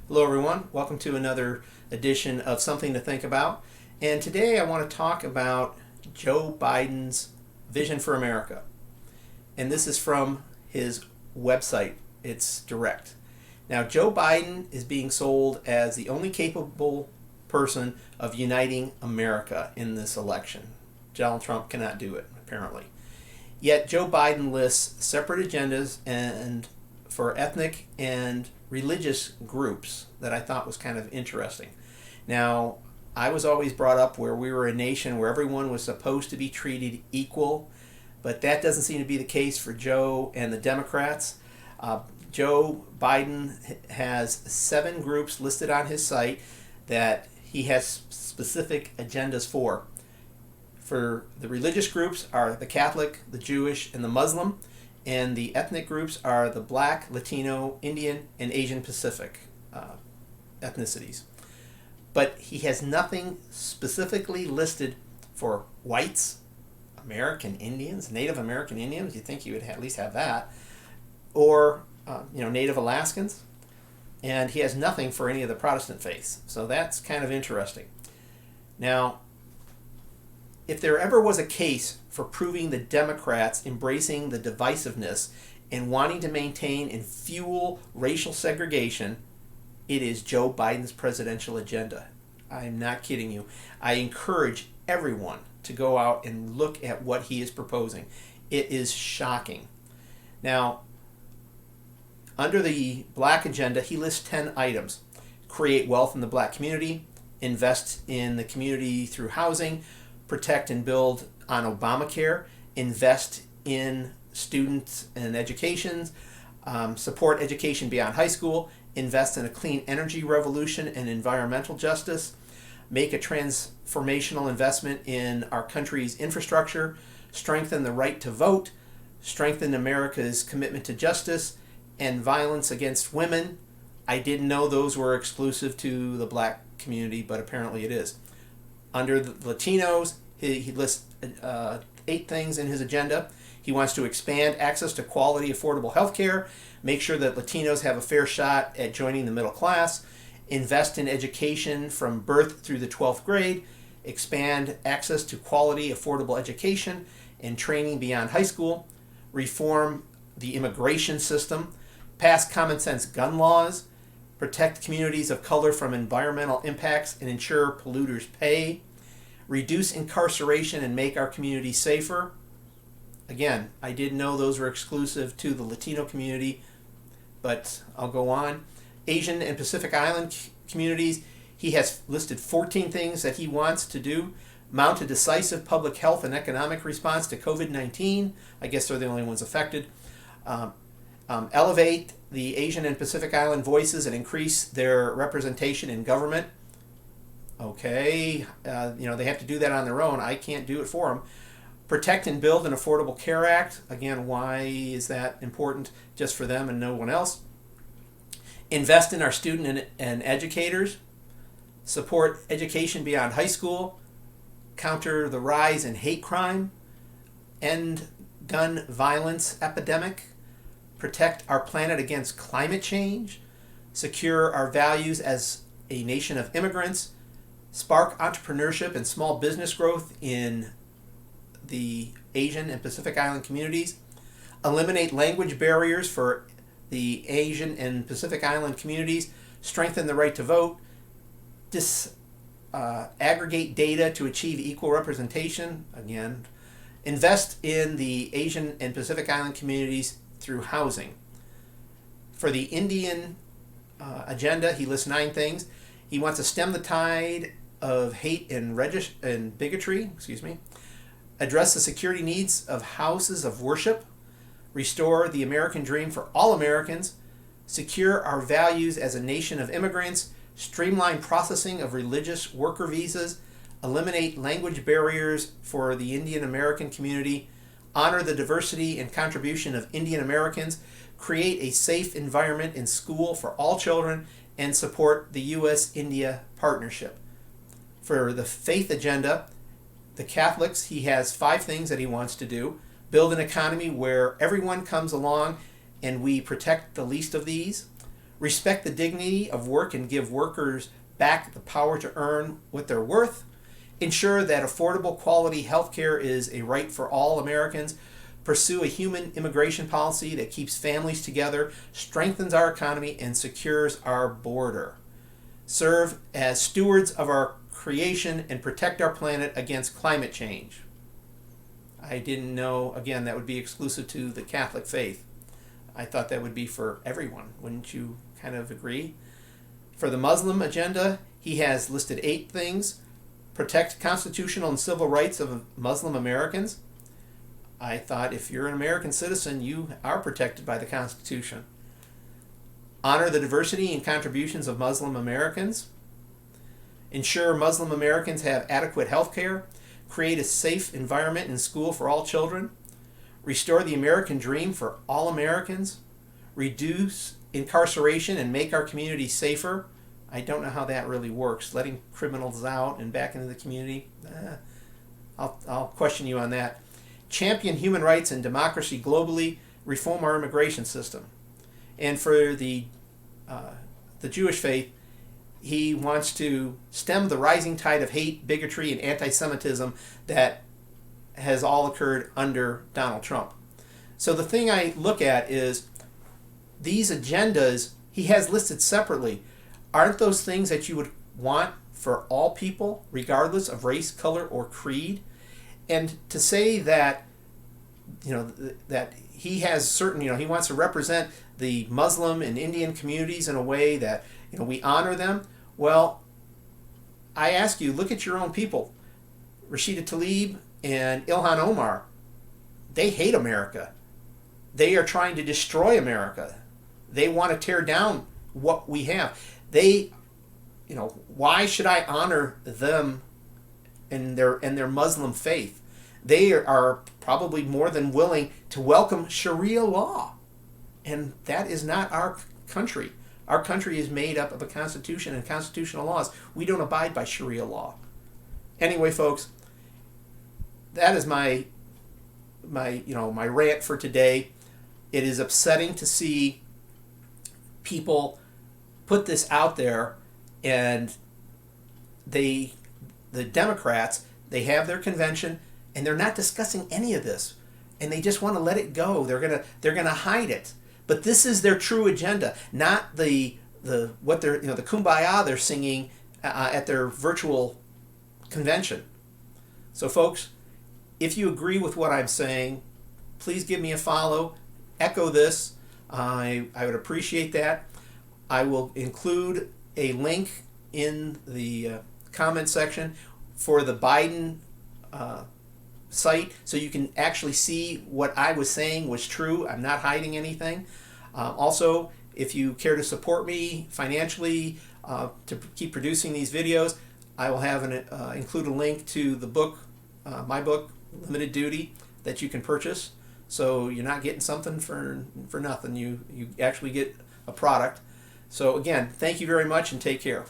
Hello, everyone. Welcome to another edition of Something to Think About. And today I want to talk about Joe Biden's vision for America. And this is from his website. It's direct. Now, Joe Biden is being sold as the only capable person of uniting America in this election. Donald Trump cannot do it, apparently. Yet Joe Biden lists separate agendas and for ethnic and religious groups that I thought was kind of interesting. Now, I was always brought up where we were a nation where everyone was supposed to be treated equal, but that doesn't seem to be the case for Joe and the Democrats. Joe Biden has 7 groups listed on his site that he has specific agendas for. For the religious groups are the Catholic, the Jewish, and the Muslim. And the ethnic groups are the Black, Latino, Indian, and Asian Pacific ethnicities. But he has nothing specifically listed for whites, American Indians, Native American Indians. You'd think he would at least have that. Or, Native Alaskans. And he has nothing for any of the Protestant faiths. So that's kind of interesting. Now, if there ever was a case for proving the Democrats embracing the divisiveness and wanting to maintain and fuel racial segregation, it is Joe Biden's presidential agenda. I'm not kidding you. I encourage everyone to go out and look at what he is proposing. It is shocking. Now, under the black agenda, he lists 10 items. Create wealth in the black community, invest in the community through housing, protect and build on Obamacare, invest in students and education, support education beyond high school, invest in a clean energy revolution and environmental justice, make a transformational investment in our country's infrastructure, strengthen the right to vote, strengthen America's commitment to justice, and violence against women. I didn't know those were exclusive to the black community, but apparently it is. Under the Latinos, he lists 8 things in his agenda. He wants to expand access to quality, affordable health care, make sure that Latinos have a fair shot at joining the middle class, invest in education from birth through the 12th grade, expand access to quality, affordable education and training beyond high school, reform the immigration system, pass common sense gun laws, protect communities of color from environmental impacts and ensure polluters pay, reduce incarceration and make our community safer. Again, I didn't know those were exclusive to the Latino community, but I'll go on. Asian and Pacific Island communities, he has listed 14 things that he wants to do. Mount a decisive public health and economic response to COVID-19. I guess they're the only ones affected. Elevate the Asian and Pacific Island voices and increase their representation in government. Okay, they have to do that on their own. I can't do it for them. Protect and build an Affordable Care Act. Again, why is that important just for them and no one else? Invest in our student and educators. Support education beyond high school. Counter the rise in hate crime. End gun violence epidemic. Protect our planet against climate change. Secure our values as a nation of immigrants. Spark entrepreneurship and small business growth in the Asian and Pacific Island communities. Eliminate language barriers for the Asian and Pacific Island communities. Strengthen the right to vote. Aggregate data to achieve equal representation. Again, invest in the Asian and Pacific Island communities through housing. For the Indian agenda, he lists 9 things. He wants to stem the tide of hate and bigotry, address the security needs of houses of worship, restore the American dream for all Americans, secure our values as a nation of immigrants, streamline processing of religious worker visas, eliminate language barriers for the Indian American community, honor the diversity and contribution of Indian Americans, create a safe environment in school for all children, and support the U.S.-India partnership. For the faith agenda, the Catholics, he has 5 things that he wants to do. Build an economy where everyone comes along and we protect the least of these. respect the dignity of work and give workers back the power to earn what they're worth, ensure that affordable quality health care is a right for all Americans, pursue a human immigration policy that keeps families together, strengthens our economy, and secures our border, serve as stewards of our creation, and protect our planet against climate change. I didn't know, again, that would be exclusive to the Catholic faith. I thought that would be for everyone. Wouldn't you kind of agree? For the Muslim agenda, he has listed 8 things. Protect constitutional and civil rights of Muslim Americans. I thought if you're an American citizen, you are protected by the Constitution. Honor the diversity and contributions of Muslim Americans. Ensure Muslim Americans have adequate health care. Create a safe environment in school for all children. Restore the American dream for all Americans. Reduce incarceration and make our communities safer. I don't know how that really works. Letting criminals out and back into the community, I'll question you on that. Champion human rights and democracy globally. Reform our immigration system. And for the Jewish faith, he wants to stem the rising tide of hate, bigotry, and anti-Semitism that has all occurred under Donald Trump. So the thing I look at is these agendas he has listed separately. Aren't those things that you would want for all people, regardless of race, color, or creed? And to say that, that he has certain, he wants to represent the Muslim and Indian communities in a way that, we honor them. Well, I ask you, look at your own people. Rashida Tlaib and Ilhan Omar, they hate America. They are trying to destroy America. They want to tear down what we have. Why should I honor them and their Muslim faith? They are probably more than willing to welcome Sharia law. And that is not our country. Our country is made up of a constitution and constitutional laws. We don't abide by Sharia law. Anyway, folks, that is my rant for today. It is upsetting to see people put this out there, and the Democrats, they have their convention and they're not discussing any of this, and they just want to let it go. They're gonna hide it. But this is their true agenda, not the kumbaya they're singing at their virtual convention. So folks, if you agree with what I'm saying, please give me a follow, echo this. I would appreciate that. I will include a link in the comment section for the Biden site, so you can actually see what I was saying was true. I'm not hiding anything. Also, if you care to support me financially to keep producing these videos, I will have include a link to the book, my book, Limited Duty, that you can purchase. So you're not getting something for nothing. You actually get a product. So again, thank you very much and take care.